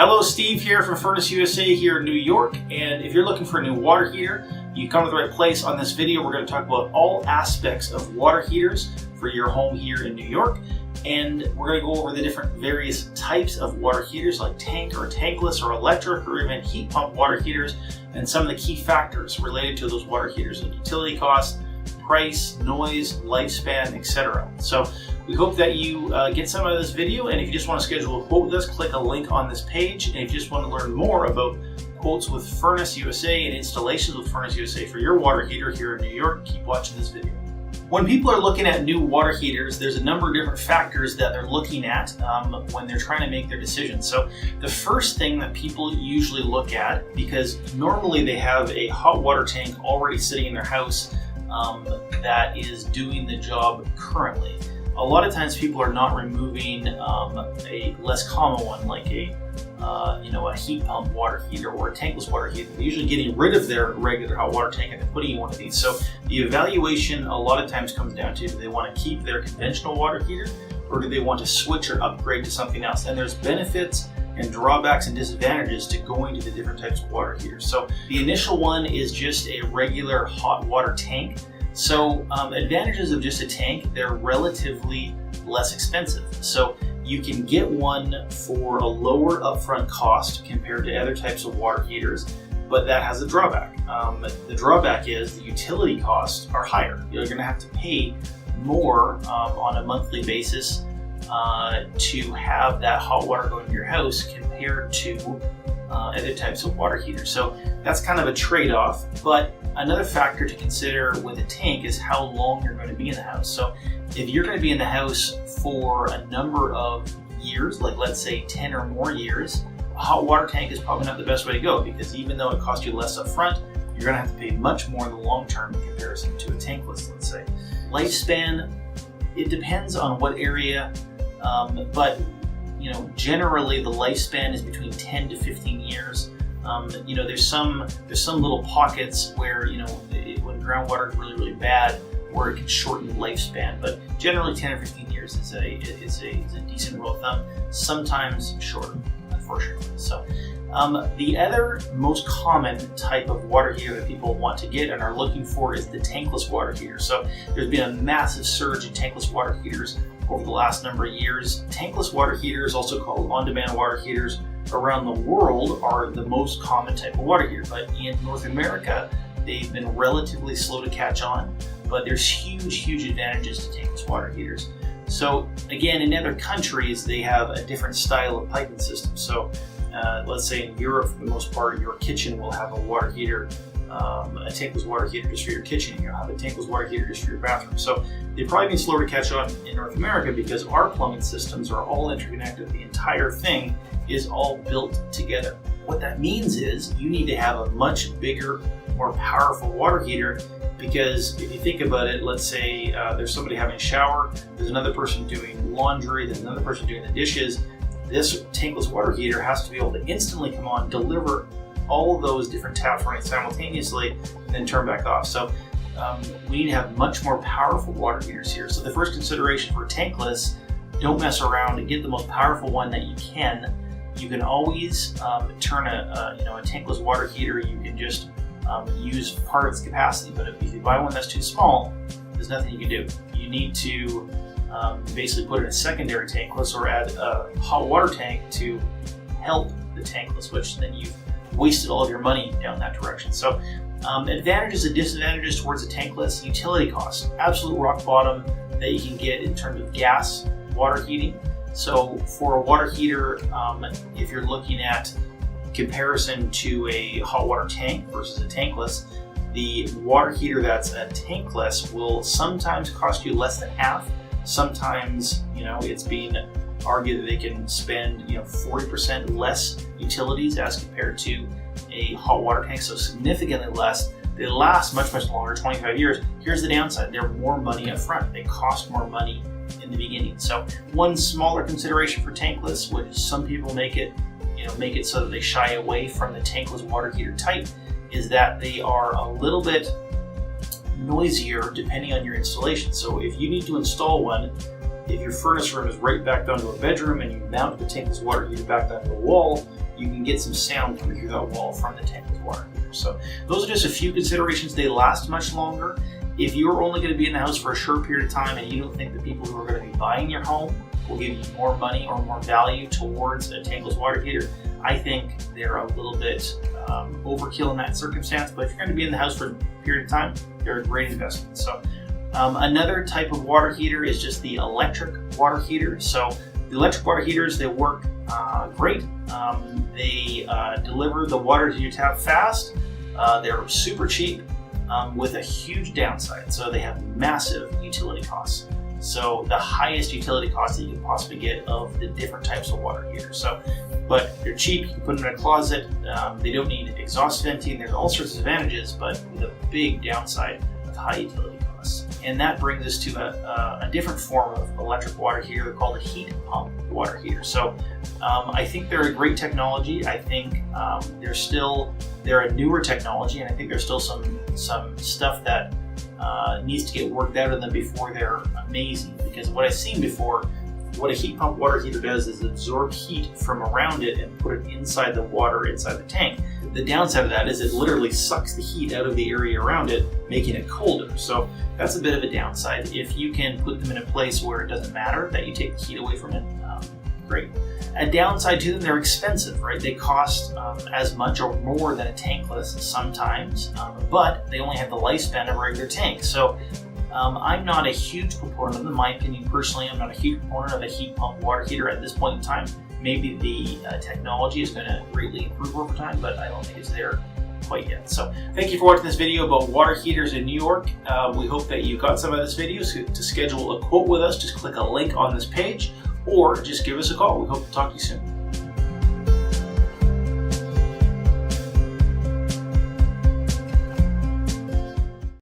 Hello, Steve here from Furnace USA here in New York, and if you're looking for a new water heater, you come to the right place. On this video, we're going to talk about all aspects of water heaters for your home here in New York, and we're going to go over the different various types of water heaters like tank or tankless or electric or even heat pump water heaters, and some of the key factors related to those water heaters like utility cost, price, noise, lifespan, etc. So we hope that you get some out of this video, and if you just want to schedule a quote with us, click a link on this page. And if you just want to learn more about quotes with Furnace USA and installations with Furnace USA for your water heater here in New York, keep watching this video. When people are looking at new water heaters, there's a number of different factors that they're looking at when they're trying to make their decision. So the first thing that people usually look at, because normally they have a hot water tank already sitting in their house that is doing the job currently. A lot of times people are not removing a less common one like a heat pump water heater or a tankless water heater. They're usually getting rid of their regular hot water tank and they're putting in one of these. So the evaluation a lot of times comes down to, do they want to keep their conventional water heater or do they want to switch or upgrade to something else? And there's benefits and drawbacks and disadvantages to going to the different types of water heaters. So the initial one is just a regular hot water tank. So advantages of just a tank, they're relatively less expensive. So you can get one for a lower upfront cost compared to other types of water heaters, but that has a drawback. The drawback is the utility costs are higher. You're going to have to pay more on a monthly basis to have that hot water going to your house compared to other types of water heaters. So that's kind of a trade-off. But another factor to consider with a tank is how long you're going to be in the house. So if you're going to be in the house for a number of years, like let's say 10 or more years, a hot water tank is probably not the best way to go, because even though it costs you less up front, you're going to have to pay much more in the long term in comparison to a tankless, let's say. Lifespan, it depends on what area, but generally the lifespan is between 10 to 15 years. There's some little pockets where when groundwater is really bad, where it can shorten the lifespan. But generally, 10 or 15 years is a decent rule of thumb. Sometimes shorter, unfortunately. So the other most common type of water heater that people want to get and are looking for is the tankless water heater. So there's been a massive surge in tankless water heaters over the last number of years. Tankless water heaters, also called on-demand water heaters, around the world are the most common type of water heater. But in North America, they've been relatively slow to catch on, but there's huge advantages to tankless water heaters. So again, in other countries, they have a different style of piping system. So let's say in Europe, for the most part, your kitchen will have a water heater, a tankless water heater just for your kitchen, and you'll have a tankless water heater just for your bathroom. So they've probably been slower to catch on in North America because our plumbing systems are all interconnected. The entire thing is all built together. What that means is you need to have a much bigger, more powerful water heater, because if you think about it, let's say there's somebody having a shower, there's another person doing laundry, there's another person doing the dishes. This tankless water heater has to be able to instantly come on, deliver all of those different taps running simultaneously, and then turn back off. So we need to have much more powerful water heaters here. So the first consideration for tankless, don't mess around and get the most powerful one that you can. You can always turn a tankless water heater. You can just use part of its capacity, but if you buy one that's too small, there's nothing you can do. You need to basically put in a secondary tankless or add a hot water tank to help the tankless, which then you've wasted all of your money down that direction. So advantages and disadvantages towards a tankless: utility costs, absolute rock bottom that you can get in terms of gas water heating. So for a water heater, if you're looking at comparison to a hot water tank versus a tankless, the water heater that's a tankless will sometimes cost you less than half. Sometimes, it's being argued that they can spend 40% less utilities as compared to a hot water tank, so significantly less. They last much longer, 25 years. Here's the downside: they're more money up front. They cost more money in the beginning. So one smaller consideration for tankless, which some people make it so that they shy away from the tankless water heater type, is that they are a little bit noisier depending on your installation. So if you need to install one if your furnace room is right back down to a bedroom and you mount the tankless water heater back down to the wall, you can get some sound coming through that wall from the tankless water heater. So those are just a few considerations. They last much longer. If you're only going to be in the house for a short period of time and you don't think the people who are going to be buying your home will give you more money or more value towards a tankless water heater, I think they're a little bit overkill in that circumstance. But if you're going to be in the house for a period of time, they're a great investment. So another type of water heater is just the electric water heater. So the electric water heaters, they work great. They deliver the water to your tap fast. They're super cheap with a huge downside. So they have massive utility costs. So the highest utility cost that you can possibly get of the different types of water heaters. So, but they're cheap, you can put them in a closet, they don't need exhaust venting, there's all sorts of advantages, but with a big downside of high utility costs. And that brings us to a different form of electric water heater called a heat pump water heater. So I think they're a great technology. I think they're a newer technology, and I think there's still some stuff that needs to get worked out of them before they're amazing. Because what I've seen before, what a heat pump water heater does is absorb heat from around it and put it inside the water inside the tank. The downside of that is it literally sucks the heat out of the area around it, making it colder. So that's a bit of a downside. If you can put them in a place where it doesn't matter that you take the heat away from it, great. A downside to them, they're expensive, right? They cost as much or more than a tankless sometimes, but they only have the lifespan of a regular tank. So I'm not a huge proponent of them. In my opinion, personally, I'm not a huge proponent of a heat pump water heater at this point in time. Maybe the technology is going to greatly improve over time, but I don't think it's there quite yet. So thank you for watching this video about water heaters in New York. We hope that you got some of this video. So to schedule a quote with us, just click a link on this page, or just give us a call. We hope to talk to you soon.